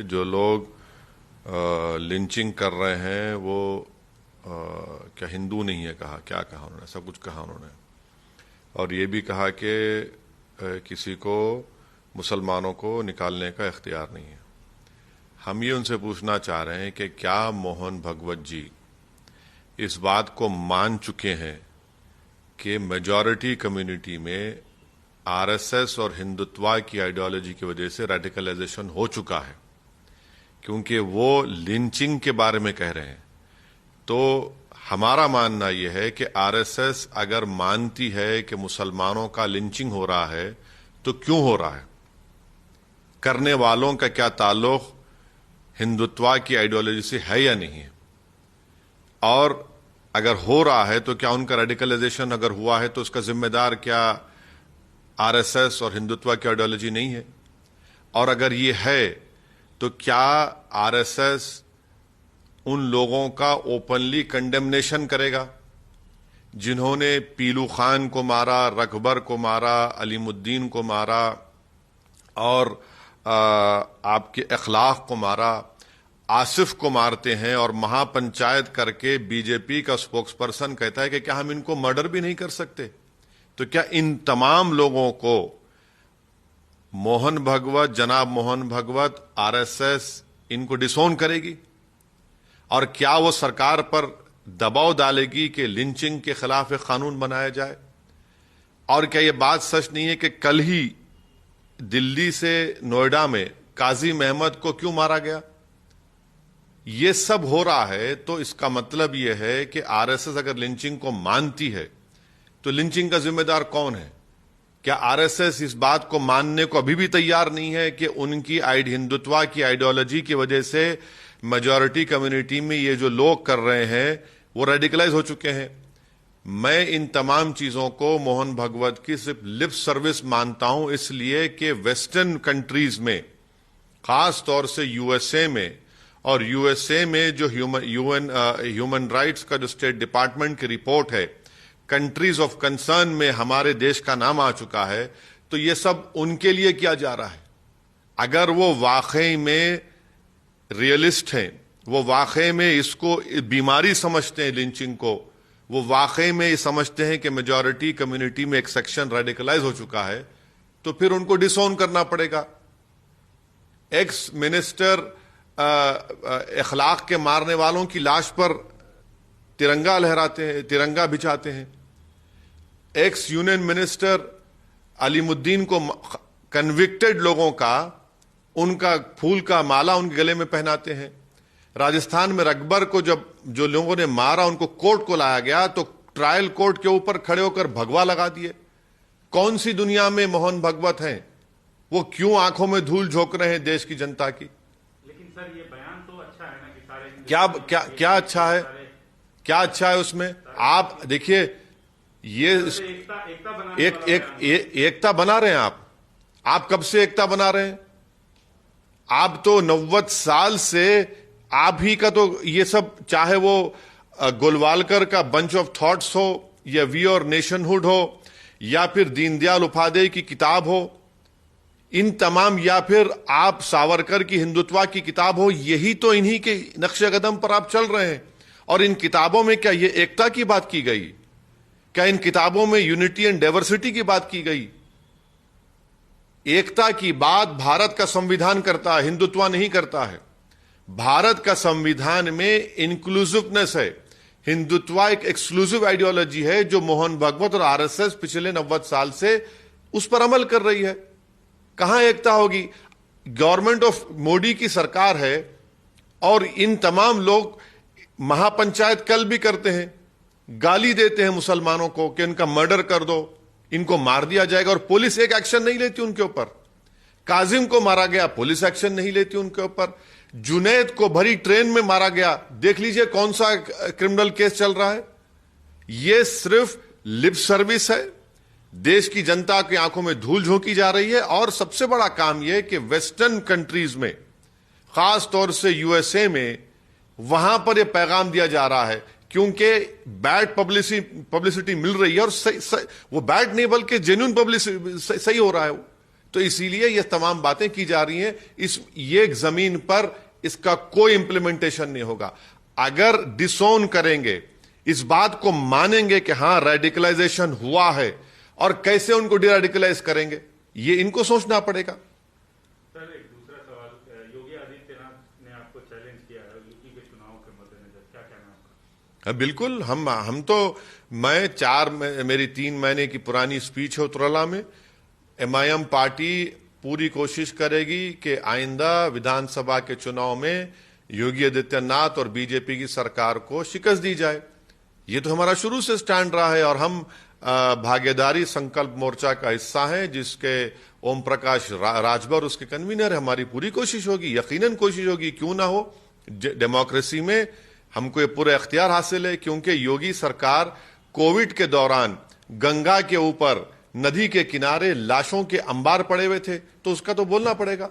जो लोग लिंचिंग कर रहे हैं वो क्या हिंदू नहीं है, कहा क्या कहा उन्होंने, सब कुछ कहा उन्होंने। और ये भी कहा कि किसी को मुसलमानों को निकालने का इख्तियार नहीं है। हम ये उनसे पूछना चाह रहे हैं कि क्या मोहन भागवत जी इस बात को मान चुके हैं कि मेजॉरिटी कम्युनिटी में आरएसएस और हिंदुत्व की आइडियोलॉजी की वजह से रेडिकलाइजेशन हो चुका है, क्योंकि वो लिंचिंग के बारे में कह रहे हैं। तो हमारा मानना यह है कि आरएसएस अगर मानती है कि मुसलमानों का लिंचिंग हो रहा है तो क्यों हो रहा है, करने वालों का क्या ताल्लुक हिंदुत्व की आइडियोलॉजी से है या नहीं है, और अगर हो रहा है तो क्या उनका रेडिकलाइजेशन अगर हुआ है तो उसका जिम्मेदार क्या आरएसएस और हिंदुत्व की आइडियोलॉजी नहीं है, और अगर ये है तो क्या आरएसएस उन लोगों का ओपनली कंडेमनेशन करेगा जिन्होंने पीलू खान को मारा, रकबर को मारा, अलीमुद्दीन को मारा और आपके अखलाक को मारा, आसिफ को मारते हैं और महापंचायत करके बीजेपी का स्पोक्स पर्सन कहता है कि क्या हम इनको मर्डर भी नहीं कर सकते? तो क्या इन तमाम लोगों को मोहन भागवत, जनाब मोहन भागवत, आरएसएस इनको डिसोन करेगी? और क्या वो सरकार पर दबाव डालेगी कि लिंचिंग के खिलाफ एक कानून बनाया जाए? और क्या ये बात सच नहीं है कि कल ही दिल्ली से नोएडा में काजिम अहमद को क्यों मारा गया? ये सब हो रहा है तो इसका मतलब यह है कि आरएसएस अगर लिंचिंग को मानती है तो लिंचिंग का जिम्मेदार कौन है? क्या आरएसएस इस बात को मानने को अभी भी तैयार नहीं है कि उनकी हिंदुत्व की आइडियोलॉजी की वजह से मेजॉरिटी कम्युनिटी में ये जो लोग कर रहे हैं वो रेडिकलाइज हो चुके हैं? मैं इन तमाम चीजों को मोहन भागवत की सिर्फ लिप सर्विस मानता हूं, इसलिए कि वेस्टर्न कंट्रीज में, खास तौर से यूएसए में, और यूएसए में जो ह्यूमन राइट्स का जो स्टेट डिपार्टमेंट की रिपोर्ट है, कंट्रीज ऑफ कंसर्न में हमारे देश का नाम आ चुका है, तो ये सब उनके लिए किया जा रहा है। अगर वो वाकई में रियलिस्ट हैं, वो वाकई में इसको बीमारी समझते हैं लिंचिंग को, वो वाकई में ये समझते हैं कि मेजॉरिटी कम्युनिटी में एक सेक्शन रेडिकलाइज हो चुका है, तो फिर उनको डिसोन करना पड़ेगा। एक्स मिनिस्टर अखलाक के मारने वालों की लाश पर तिरंगा लहराते हैं, तिरंगा बिछाते हैं। एक्स यूनियन मिनिस्टर अलीमुद्दीन को कन्विक्टेड लोगों का उनका फूल का माला उनके गले में पहनाते हैं। राजस्थान में रकबर को जब जो लोगों ने मारा उनको कोर्ट को लाया गया तो ट्रायल कोर्ट के ऊपर खड़े होकर भगवा लगा दिए। कौन सी दुनिया में मोहन भागवत हैं? वो क्यों आंखों में धूल झोंक रहे हैं देश की जनता की? लेकिन सर ये बयान तो अच्छा है ना कि सारे क्या अच्छा है? क्या अच्छा है उसमें? आप देखिए, ये एकता बना रहे हैं आप कब से एकता बना रहे हैं? आप तो 90 साल से आप ही का तो ये सब, चाहे वो गोलवालकर का बंच ऑफ थॉट्स हो या वी और नेशनहुड हो या फिर दीनदयाल उपाध्याय की किताब हो, इन तमाम, या फिर आप सावरकर की हिंदुत्व की किताब हो, यही तो इन्हीं के नक्शे कदम पर आप चल रहे हैं। और इन किताबों में क्या ये एकता की बात की गई? क्या इन किताबों में यूनिटी एंड डाइवर्सिटी की बात की गई? एकता की बात भारत का संविधान करता है, हिंदुत्व नहीं करता है। भारत का संविधान में इंक्लूसिवनेस है, हिंदुत्व एक एक्सक्लूसिव आइडियोलॉजी है जो मोहन भागवत और आरएसएस पिछले 90 साल से उस पर अमल कर रही है। कहां एकता होगी? गवर्नमेंट ऑफ मोदी की सरकार है और इन तमाम लोग महापंचायत कल भी करते हैं, गाली देते हैं मुसलमानों को कि इनका मर्डर कर दो, इनको मार दिया जाएगा, और पुलिस एक एक्शन नहीं लेती उनके ऊपर। काजिम को मारा गया, पुलिस एक्शन नहीं लेती उनके ऊपर। जुनैद को भरी ट्रेन में मारा गया, देख लीजिए कौन सा क्रिमिनल केस चल रहा है। यह सिर्फ लिप सर्विस है, देश की जनता की आंखों में धूल झोंकी जा रही है। और सबसे बड़ा काम यह कि वेस्टर्न कंट्रीज में, खास तौर से यूएसए में, वहां पर यह पैगाम दिया जा रहा है क्योंकि बैड पब्लिसिटी मिल रही है, और वो बैड नहीं बल्कि जेन्युइन पब्लिसिटी सही हो रहा है। तो इसीलिए ये तमाम बातें की जा रही हैं। ये जमीन पर इसका कोई इंप्लीमेंटेशन नहीं होगा। अगर डिसोन करेंगे, इस बात को मानेंगे कि हां रेडिकलाइजेशन हुआ है, और कैसे उनको डिरेडिकलाइज करेंगे, ये इनको सोचना पड़ेगा। सर एक दूसरा सवाल, योगी आदित्यनाथ ने आपको चैलेंज किया है यूपी के चुनाव के मद्देनजर, क्या कहना है आपका? बिल्कुल, हम तो मेरी 3 महीने की पुरानी स्पीच है उत्तरला में। एमआईएम पार्टी पूरी कोशिश करेगी कि आइंदा विधानसभा के चुनाव में योगी आदित्यनाथ और बीजेपी की सरकार को शिकस्त दी जाए। ये तो हमारा शुरू से स्टैंड रहा है, और हम भागीदारी संकल्प मोर्चा का हिस्सा है, जिसके ओम प्रकाश राजभर उसके कन्वीनर है। हमारी पूरी कोशिश होगी, यकीनन कोशिश होगी, क्यों ना हो। डेमोक्रेसी में हमको ये पूरा इख्तियार हासिल है, क्योंकि योगी सरकार कोविड के दौरान गंगा के ऊपर नदी के किनारे लाशों के अंबार पड़े हुए थे, तो उसका तो बोलना पड़ेगा।